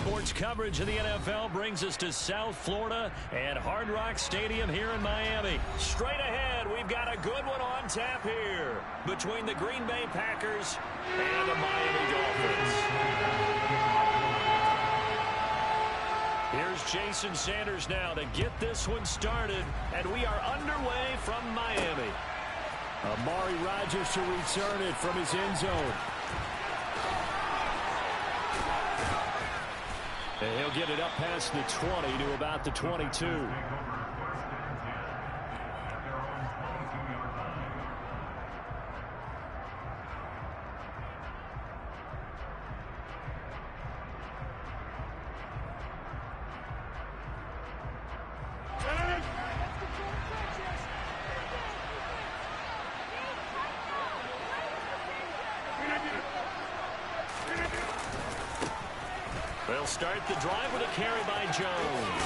Sports coverage of the NFL brings us to South Florida and Hard Rock Stadium here in Miami. Straight ahead, we've got a good one on tap here between the Green Bay Packers and the Miami Dolphins. Here's Jason Sanders now to get this one started, and we are underway from Miami. Amari Rodgers to return it from his end zone. And he'll get it up past the 20 to about the 22. They'll start the drive with a carry by Jones.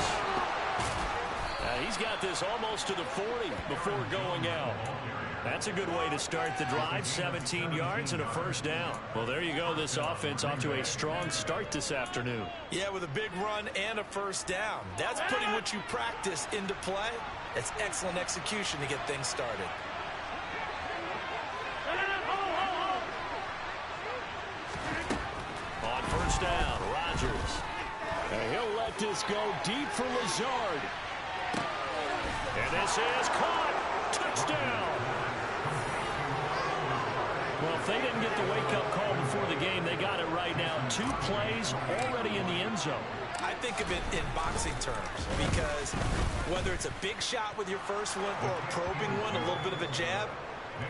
He's got this almost to the 40 before going out. That's a good way to start the drive. 17 yards and a first down. Well, there you go. This offense off to a strong start this afternoon. Yeah, with a big run and a first down. That's putting what you practice into play. That's excellent execution to get things started. On first down, Rodgers. And he'll let this go deep for Lazard. And this is caught. Touchdown. Well, if they didn't get the wake-up call before the game, they got it right now. 2 plays already in the end zone. I think of it in boxing terms because whether it's a big shot with your first one or a probing one, a little bit of a jab,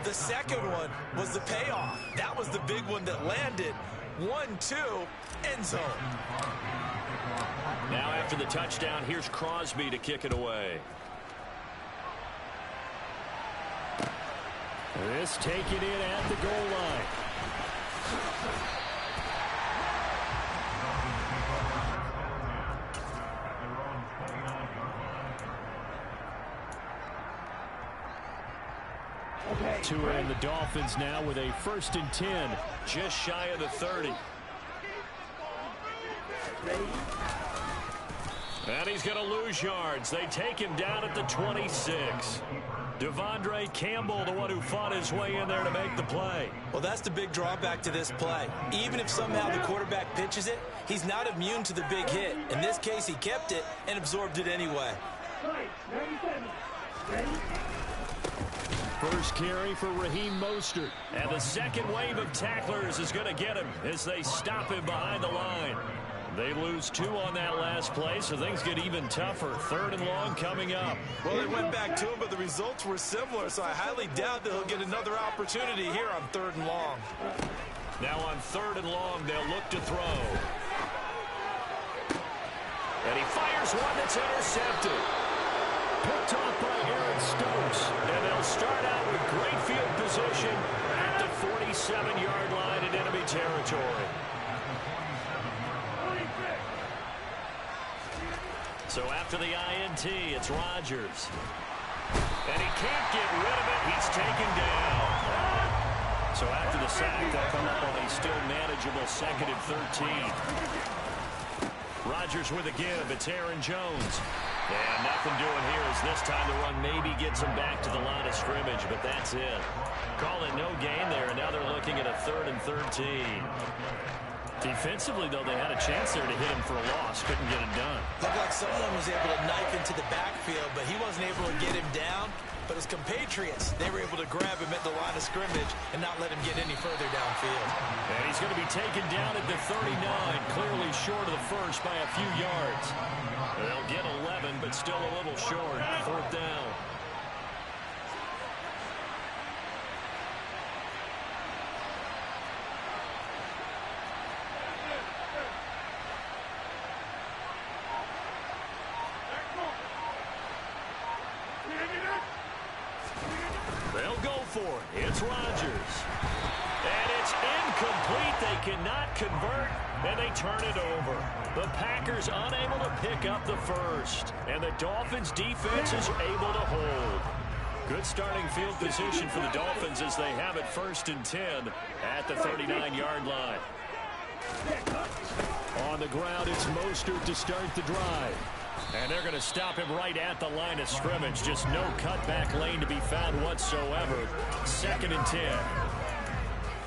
the second one was the payoff. That was the big one that landed. 1-2, end zone. Now after the touchdown, here's Crosby to kick it away. This taken in at the goal line. Tua and the Dolphins now with a 1st and 10, just shy of the 30. And he's going to lose yards. They take him down at the 26. Devondre Campbell, the one who fought his way in there to make the play. Well, that's the big drawback to this play. Even if somehow the quarterback pitches it, he's not immune to the big hit. In this case, he kept it and absorbed it anyway. First carry for Raheem Mostert. And the second wave of tacklers is going to get him as they stop him behind the line. They lose 2 on that last play, so things get even tougher. 3rd and long coming up. Well, they went back to him, but the results were similar, so I highly doubt that he'll get another opportunity here on 3rd and long. Now on 3rd and long, they'll look to throw. And he fires one that's intercepted. Picked off by Aaron Stokes. And they'll start out with great field position at the 47-yard line in enemy territory. So after the INT, it's Rodgers. And he can't get rid of it. He's taken down. So after the sack, they'll come up on a still manageable 2nd and 13. Rodgers with a give. It's Aaron Jones. And nothing doing here as this time the run maybe gets him back to the line of scrimmage, but that's it. Call it no gain there, and now they're looking at a 3rd and 13. Defensively, though, they had a chance there to hit him for a loss. Couldn't get it done. Looked like someone was able to knife into the backfield, but he wasn't able to get him down. But his compatriots, they were able to grab him at the line of scrimmage and not let him get any further downfield. And he's going to be taken down at the 39, clearly short of the first by a few yards. They'll get 11, but still a little short. 4th down. They'll go for it. It's Rodgers. And it's incomplete. They cannot convert, and they turn it over. The Packers unable to pick up the first, and the Dolphins' defense is able to hold. Good starting field position for the Dolphins as they have it 1st and 10 at the 39-yard line. On the ground, it's Mostert to start the drive. And they're going to stop him right at the line of scrimmage. Just no cutback lane to be found whatsoever. 2nd and 10.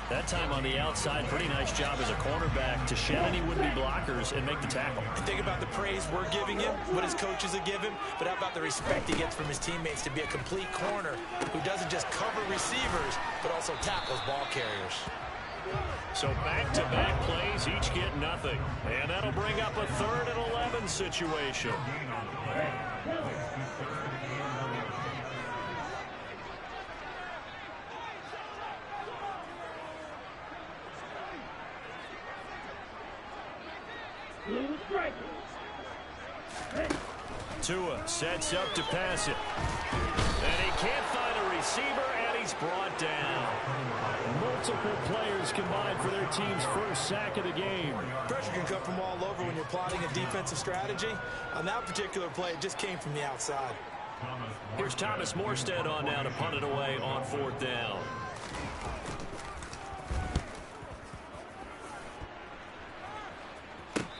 That time on the outside, pretty nice job as a cornerback to shed any would-be blockers and make the tackle. And think about the praise we're giving him, what his coaches have given, but how about the respect he gets from his teammates to be a complete corner who doesn't just cover receivers, but also tackles ball carriers. So back-to-back plays, each get nothing. And that'll bring up a 3rd and 11 situation. Tua sets up to pass it. And he can't find a receiver, and he's brought down. Multiple players combined for their team's first sack of the game. Pressure can come from all over when you're plotting a defensive strategy. On that particular play, it just came from the outside. Here's Thomas Morstead on now to punt it away on 4th down.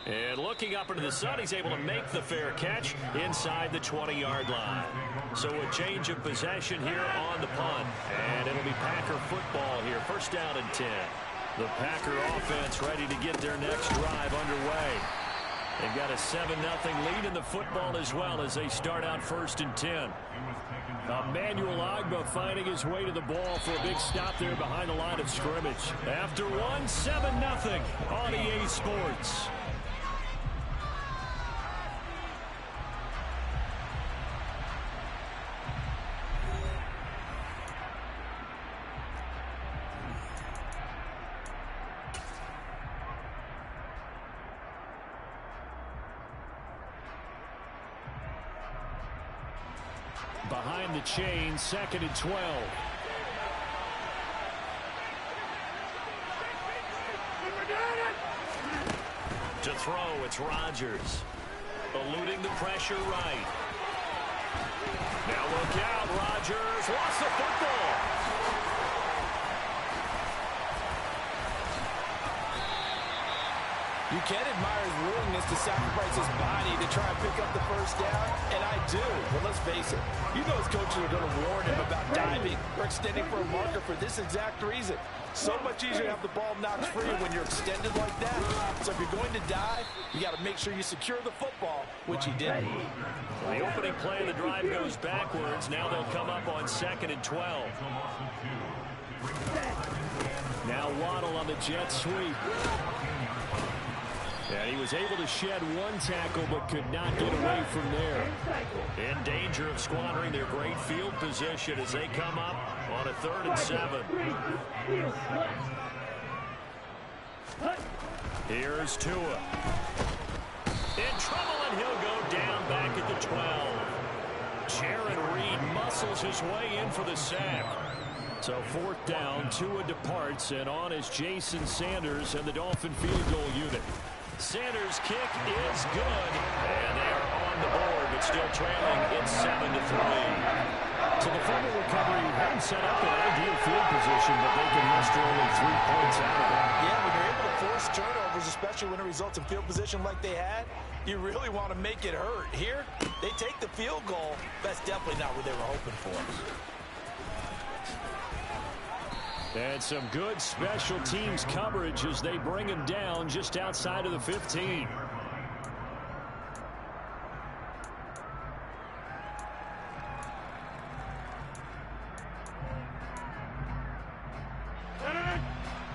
And looking up into the sun, he's able to make the fair catch inside the 20-yard line. So a change of possession here on the punt. And it'll be Packer football here. 1st down and 10. The Packer offense ready to get their next drive underway. They've got a 7-0 lead in the football as well as they start out 1st and 10. Emmanuel Ogbah finding his way to the ball for a big stop there behind the line of scrimmage. After one, 7-0 on EA Sports. Behind the chain, 2nd and 12. To throw, it's Rodgers. Eluding the pressure right. Now look out, Rodgers lost the football. You can admire his willingness to sacrifice his body to try and pick up the 1st down, and I do. But let's face it, you know his coaches are going to warn him about diving or extending for a marker for this exact reason. So much easier to have the ball knocked free when you're extended like that. So if you're going to dive, you got to make sure you secure the football, which he did. The opening play of the drive goes backwards. Now they'll come up on 2nd and 12. Now Waddle on the jet sweep. And he was able to shed one tackle but could not get away from there. In danger of squandering their great field position as they come up on a 3rd and 7. Here's Tua. In trouble, and he'll go down back at the 12. Jaron Reed muscles his way in for the sack. So 4th down, Tua departs, and on is Jason Sanders and the Dolphin field goal unit. Sanders' kick is good, and they are on the board, but still trailing. It's 7-3. So the fumble recovery hadn't set up an ideal field position, but they can muster only 3 points out of it. Yeah, when you're able to force turnovers, especially when it results in field position like they had, you really want to make it hurt. Here, they take the field goal. That's definitely not what they were hoping for. And some good special teams coverage as they bring him down just outside of the 15.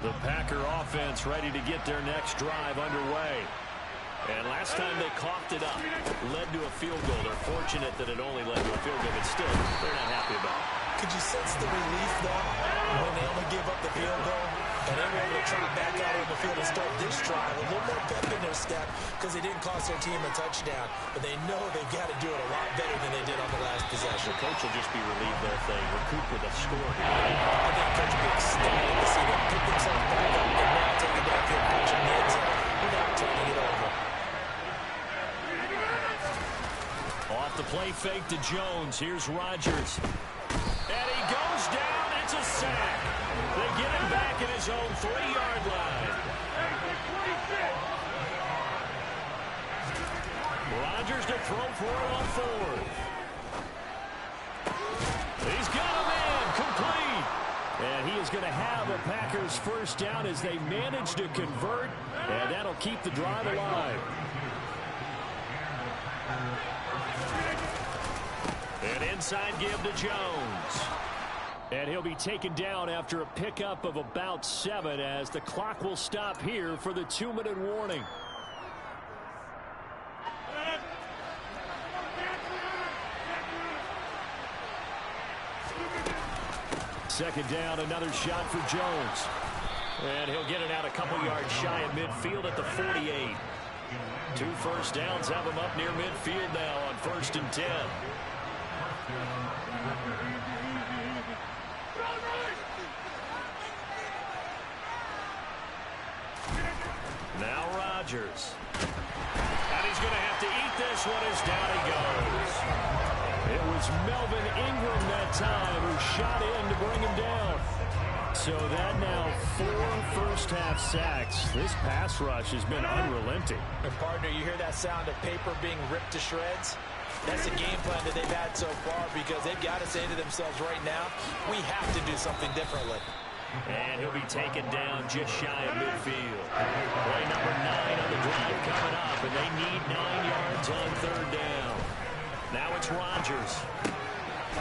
The Packer offense ready to get their next drive underway. And last time they coughed it up, led to a field goal. They're fortunate that it only led to a field goal, but still, they're not happy about it. Could you sense the relief, though, when they only gave up the field goal? And they were able to try back out on the field and start this drive. A little more pep in their step because they didn't cost their team a touchdown. But they know they've got to do it a lot better than they did on the last possession. The coach will just be relieved that they recoup with a score. I think Coach will be ecstatic to see them pick themselves back up and now take the backfield punch in the end zone without turning it over. Off the play fake to Jones. Here's Rodgers. And he goes down. It's a sack. They get him back at his own 3-yard line. Rodgers to throw for it on fourth. He's got a man complete. And he is going to have a Packers first down as they manage to convert. And that'll keep the drive alive. An inside give to Jones. And he'll be taken down after a pickup of about 7 as the clock will stop here for the 2-minute warning. Second down, another shot for Jones. And he'll get it out a couple yards shy of midfield at the 48. 2 first downs have him up near midfield now on 1st and 10. Now Rodgers. And he's going to have to eat this one as down he goes. It was Melvin Ingram that time who shot in to bring him down. So that now 4 first-half sacks. This pass rush has been unrelenting. And partner, you hear that sound of paper being ripped to shreds? That's a game plan that they've had so far because they've got to say to themselves right now, we have to do something differently. And he'll be taken down just shy of midfield. Play number 9 on the drive coming up, and they need 9 yards on 3rd down. Now it's Rodgers.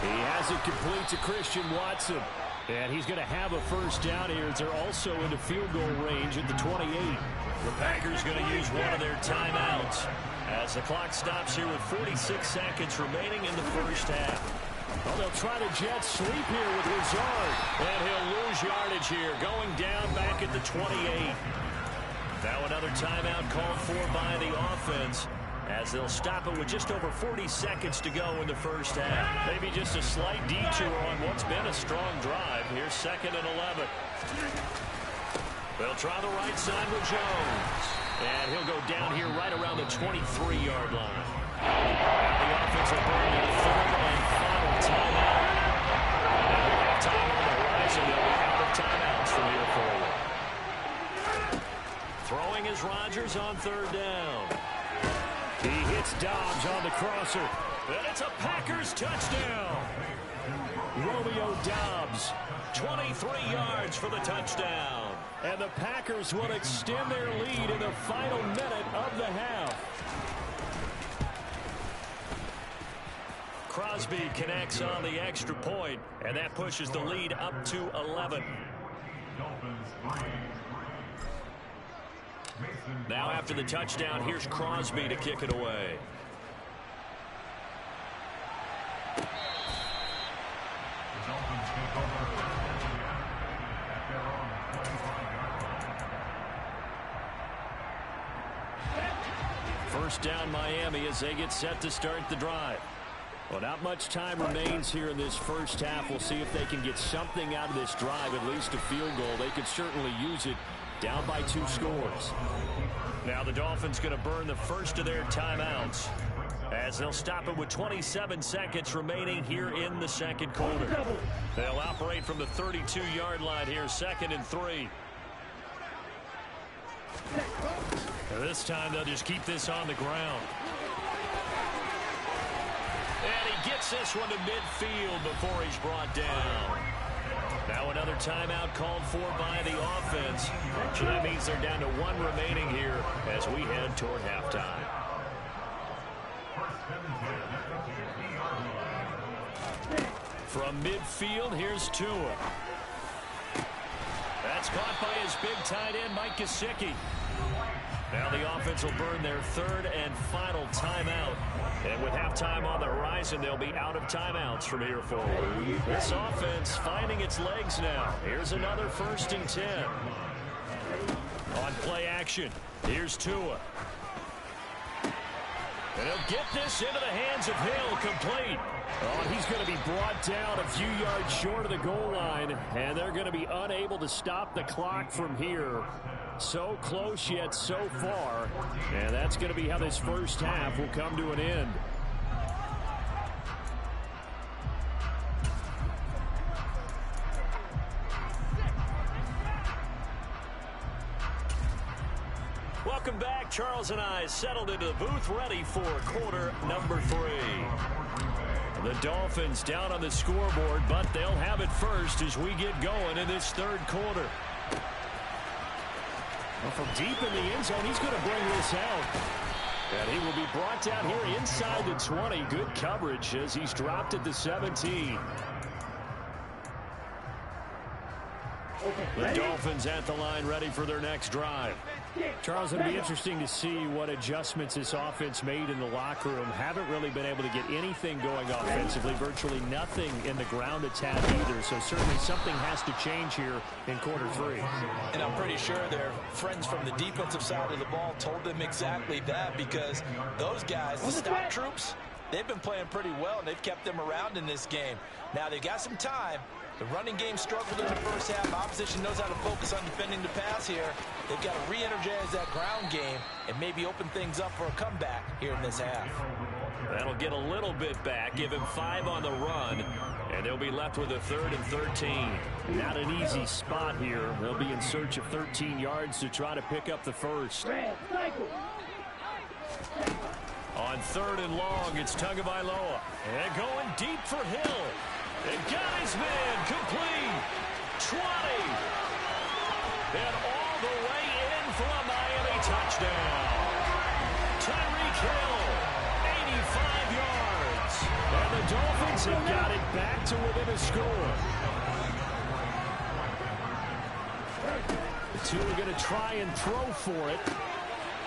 He has it complete to Christian Watson. And he's going to have a first down here as they're also into field goal range at the 28. The Packers going to use one of their timeouts as the clock stops here with 46 seconds remaining in the first half. Well, they'll try to jet sweep here with Lazard. And he'll lose yardage here, going down back at the 28. Now another timeout called for by the offense as they'll stop it with just over 40 seconds to go in the first half. Maybe just a slight detour on what's been a strong drive. Here's 2nd and 11. They'll try the right side with Jones. And he'll go down here right around the 23-yard line. And the offense will bring in 3rd and final timeout. And we have time on the horizon. They'll be out of timeouts from here forward. Throwing is Rodgers on 3rd down. He hits Dobbs on the crosser. And it's a Packers touchdown. Romeo Dobbs, 23 yards for the touchdown. And the Packers will extend their lead in the final minute of the half. Crosby connects on the extra point, and that pushes the lead up to 11. Now after the touchdown, here's Crosby to kick it away. First down Miami as they get set to start the drive. Well, not much time remains here in this first half. We'll see if they can get something out of this drive, at least a field goal. They could certainly use it. Down by 2 scores. Now the Dolphins going to burn the first of their timeouts as they'll stop it with 27 seconds remaining here in the second quarter. They'll operate from the 32-yard line here, 2nd and 3. This time they'll just keep this on the ground. And he gets this one to midfield before he's brought down. Now another timeout called for by the offense. So that means they're down to 1 remaining here as we head toward halftime. From midfield, here's Tua. That's caught by his big tight end, Mike Gesicki. Now the offense will burn their 3rd and final timeout. And with halftime on the horizon, they'll be out of timeouts from here forward. This offense finding its legs now. Here's another 1st and 10. On play action, here's Tua. And he'll get this into the hands of Hill, complete. Oh, he's going to be brought down a few yards short of the goal line, and they're going to be unable to stop the clock from here. So close yet so far, and that's going to be how this first half will come to an end. Welcome back. Charles and I settled into the booth, ready for quarter number 3. The Dolphins down on the scoreboard, but they'll have it first as we get going in this third quarter. Well, from deep in the end zone, he's going to bring this out. And he will be brought down here inside the 20. Good coverage as he's dropped at the 17. The Dolphins at the line, ready for their next drive. Charles, it'll be interesting to see what adjustments this offense made in the locker room. Haven't really been able to get anything going offensively, virtually nothing in the ground attack either. So certainly something has to change here in quarter 3. And I'm pretty sure their friends from the defensive side of the ball told them exactly that, because those guys, the stock troops, they've been playing pretty well, and they've kept them around in this game. Now they've got some time. The running game struggled in the first half. Opposition knows how to focus on defending the pass here. They've got to re-energize that ground game and maybe open things up for a comeback here in this half. That'll get a little bit back, give him 5 on the run, and they'll be left with a 3rd and 13. Not an easy spot here. They'll be in search of 13 yards to try to pick up the first. On 3rd and long, it's Tagovailoa. And going deep for Hill. And got his man complete. 20. And all the way in for a Miami touchdown. Tyreek Hill, 85 yards. And the Dolphins have got it back to within a score. The two are going to try and throw for it.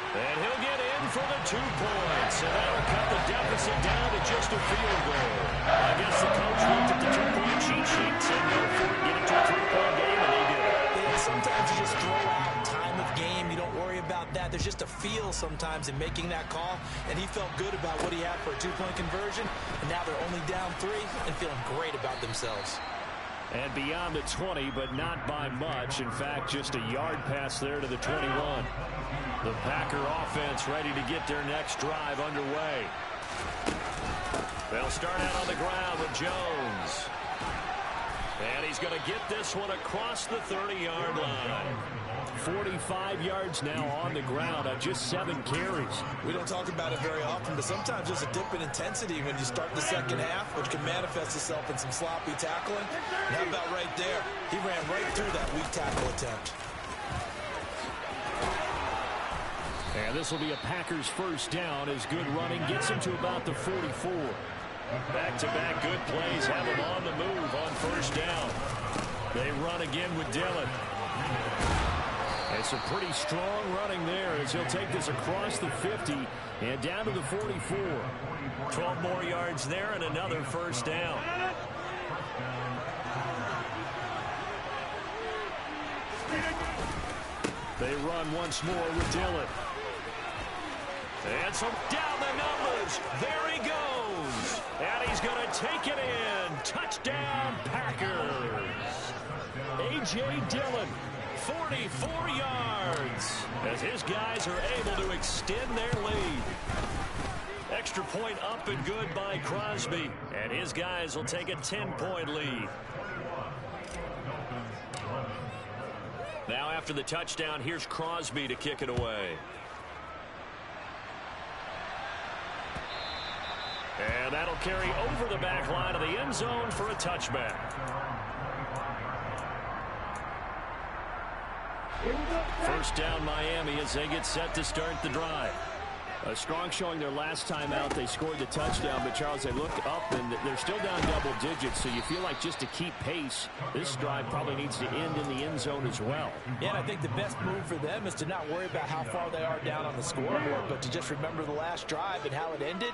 And he'll get in for the 2 points. And that'll cut the deficit down to just a field goal. I guess the coach looked at the 2-point cheat sheet and said, go for it, get it to a 3-point game, and they did it. Yeah, sometimes you just throw out time of game. You don't worry about that. There's just a feel sometimes in making that call. And he felt good about what he had for a 2-point conversion. And now they're only down 3 and feeling great about themselves. And beyond the 20, but not by much. In fact, just a yard pass there to the 21. The Packer offense ready to get their next drive underway. They'll start out on the ground with Jones. And he's going to get this one across the 30-yard line. 45 yards now on the ground on just 7 carries. We don't talk about it very often, but sometimes there's a dip in intensity when you start the second half, which can manifest itself in some sloppy tackling. And how about right there? He ran right through that weak tackle attempt. And this will be a Packers first down as good running gets him to about the 44. Back-to-back good plays have him on the move on first down. They run again with Dillon. It's a pretty strong running there as he'll take this across the 50 and down to the 44. 12 more yards there and another first down. They run once more with Dillon. And so down the numbers. There he goes. And he's going to take it in. Touchdown, Packers. A.J. Dillon, 44 yards. As his guys are able to extend their lead. Extra point up and good by Crosby. And his guys will take a 10-point lead. Now after the touchdown, here's Crosby to kick it away. And that'll carry over the back line of the end zone for a touchback. First down Miami as they get set to start the drive. A strong showing their last time out. They scored the touchdown, but Charles, they look up and they're still down double digits, so you feel like just to keep pace, this drive probably needs to end in the end zone as well. Yeah, and I think the best move for them is to not worry about how far they are down on the scoreboard, but to just remember the last drive and how it ended.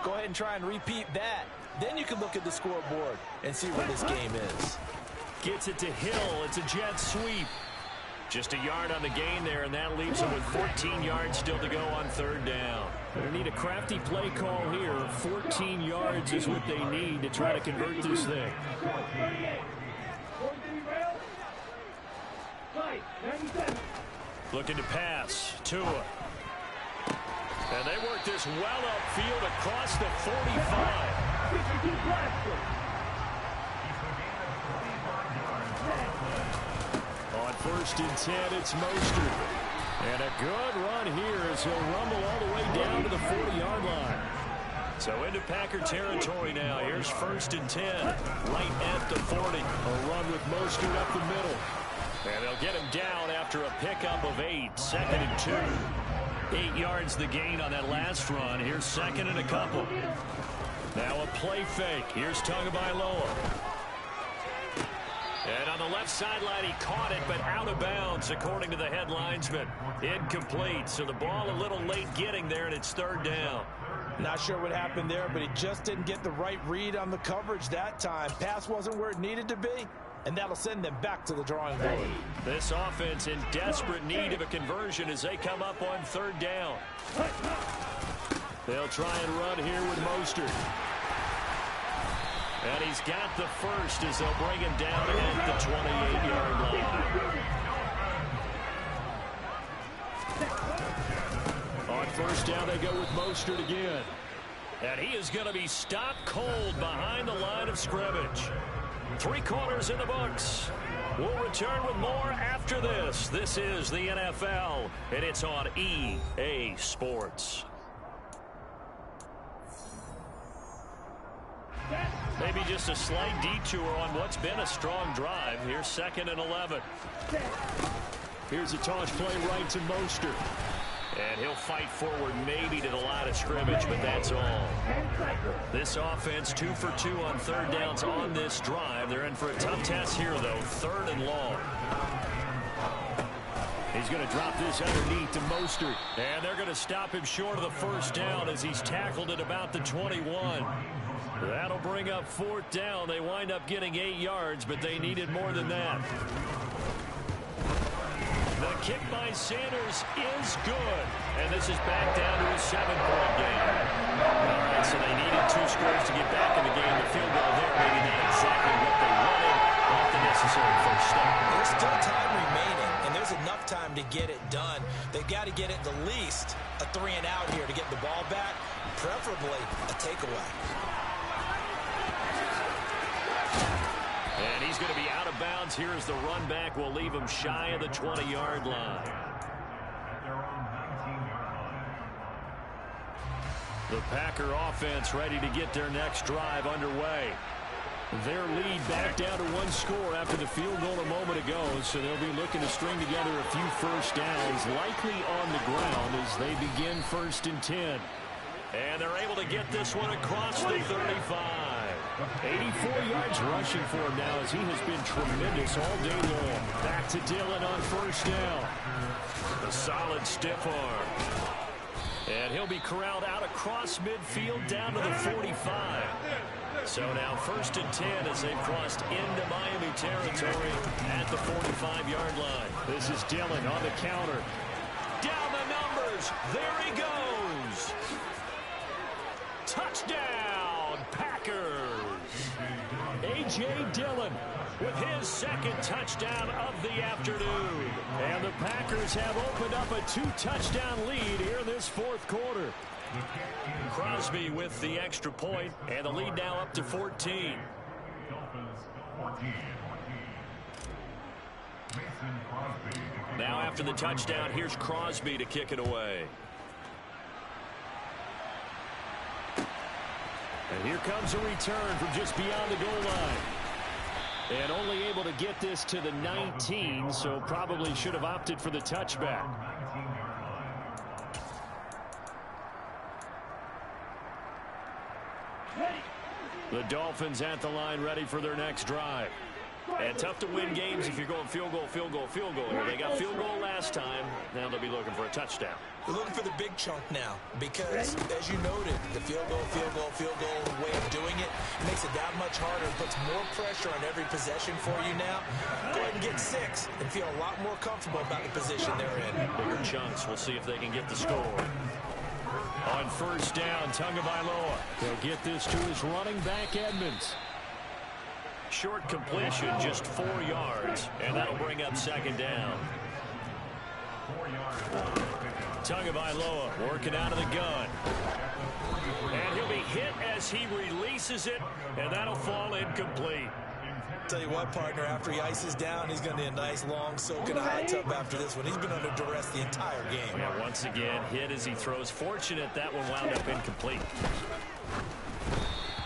Go ahead and try and repeat that. Then you can look at the scoreboard and see where this game is. Gets it to Hill. It's a jet sweep. Just a yard on the gain there, and that leaves them with 14 yards still to go on third down. They need a crafty play call here. 14 yards is what they need to try to convert this thing. Looking to pass. Tua. And they work this well upfield across the 45. On 1st and 10, it's Mostert. And a good run here as he'll rumble all the way down to the 40-yard line. So into Packer territory now. Here's 1st and 10. Right at the 40. A run with Mostert up the middle. And they'll get him down after a pickup of 8. 2nd and 2. 8 yards the gain on that last run. Here's 2nd and a couple. Now a play fake. Here's Tagovailoa. And on the left sideline, he caught it, but out of bounds, according to the head linesman. Incomplete, so the ball a little late getting there, and it's 3rd down. Not sure what happened there, but he just didn't get the right read on the coverage that time. Pass wasn't where it needed to be, and that'll send them back to the drawing board. This offense in desperate need of a conversion as they come up on 3rd down. They'll try and run here with Mostert. And he's got the first as they'll bring him down at the 28-yard line. On 1st down, they go with Mostert again. And he is going to be stopped cold behind the line of scrimmage. 3 quarters in the books. We'll return with more after this. This is the NFL, and it's on EA Sports. Maybe just a slight detour on what's been a strong drive. Here's 2nd and 11. Here's a toss play right to Mostert. And he'll fight forward maybe to the line of scrimmage, but that's all. This offense 2 for 2 on 3rd downs on this drive. They're in for a tough test here, though. 3rd and long. He's going to drop this underneath to Mostert. And they're going to stop him short of the 1st down as he's tackled at about the 21. That'll bring up 4th down. They wind up getting 8 yards, but they needed more than that. The kick by Sanders is good. And this is back down to a 7-point game. All right, so they needed 2 scores to get back in the game. The field goal there, maybe not exactly what they wanted. Not the necessary first step. There's still time remaining, and there's enough time to get it done. They've got to get at the least a 3 and out here to get the ball back, preferably a takeaway. And he's going to be out of bounds here as the run back will leave him shy of the 20-yard line. The Packer offense ready to get their next drive underway. Their lead back down to 1 score after the field goal a moment ago, so they'll be looking to string together a few first downs, likely on the ground as they begin 1st and 10. And they're able to get this one across the 35. 84 yards rushing for him now as he has been tremendous all day long. Back to Dillon on 1st down. A solid stiff arm. And he'll be corralled out across midfield down to the 45. So now 1st and 10 as they've crossed into Miami territory at the 45-yard line. This is Dillon on the counter. Down the numbers. There he goes. Touchdown, Packers. A.J. Dillon with his 2nd touchdown of the afternoon. And the Packers have opened up a 2-touchdown lead here in this 4th quarter. Crosby with the extra point, and the lead now up to 14. Now after the touchdown, here's Crosby to kick it away. And here comes a return from just beyond the goal line. And only able to get this to the 19, so probably should have opted for the touchback. The Dolphins at the line ready for their next drive. And tough to win games if you're going field goal, field goal, field goal here. They got field goal last time. Now they'll be looking for a touchdown. They're looking for the big chunk now because, as you noted, the field goal way of doing it makes it that much harder, puts more pressure on every possession for you now. Go ahead and get 6 and feel a lot more comfortable about the position they're in. Bigger chunks. We'll see if they can get the score. On 1st down, Tagovailoa. They'll get this to his running back, Edmonds. Short completion, just 4 yards, and that'll bring up 2nd down. Tagovailoa working out of the gun. And he'll be hit as he releases it, and that'll fall incomplete. Tell you what, partner, after he ices down, he's going to need a nice long soak in a hot tub after this one. He's been under duress the entire game. Yeah, once again, hit as he throws. Fortunate that one wound up incomplete.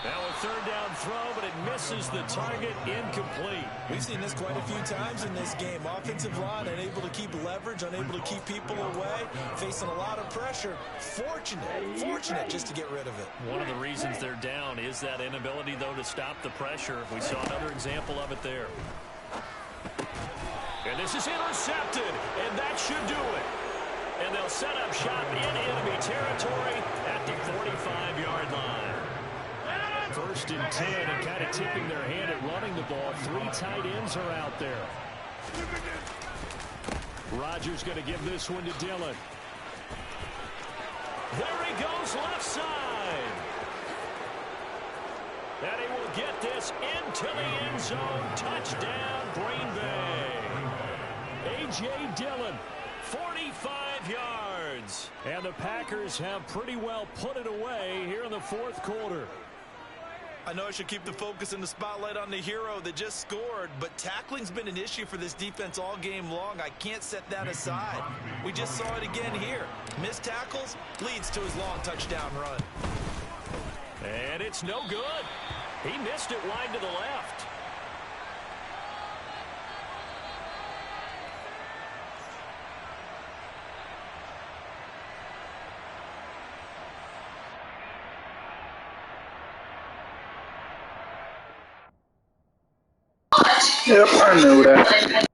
Now a third down throw, but it misses the target, incomplete. We've seen this quite a few times in this game. Offensive line unable to keep leverage, unable to keep people away, facing a lot of pressure. Fortunate just to get rid of it. One of the reasons they're down is that inability, though, to stop the pressure. We saw another example of it there. And this is intercepted, and that should do it. And they'll set up shop in enemy territory at the 45-yard line. First and 10, and kind of tipping their hand at running the ball. 3 tight ends are out there. Rodgers going to give this one to Dillon. There he goes, left side. And he will get this into the end zone. Touchdown, Green Bay. A.J. Dillon, 45 yards. And the Packers have pretty well put it away here in the fourth quarter. I know I should keep the focus and the spotlight on the hero that just scored, but tackling's been an issue for this defense all game long. I can't set that aside. We just saw it again here. Missed tackles leads to his long touchdown run. And it's no good. He missed it wide to the left. Yep, I knew that.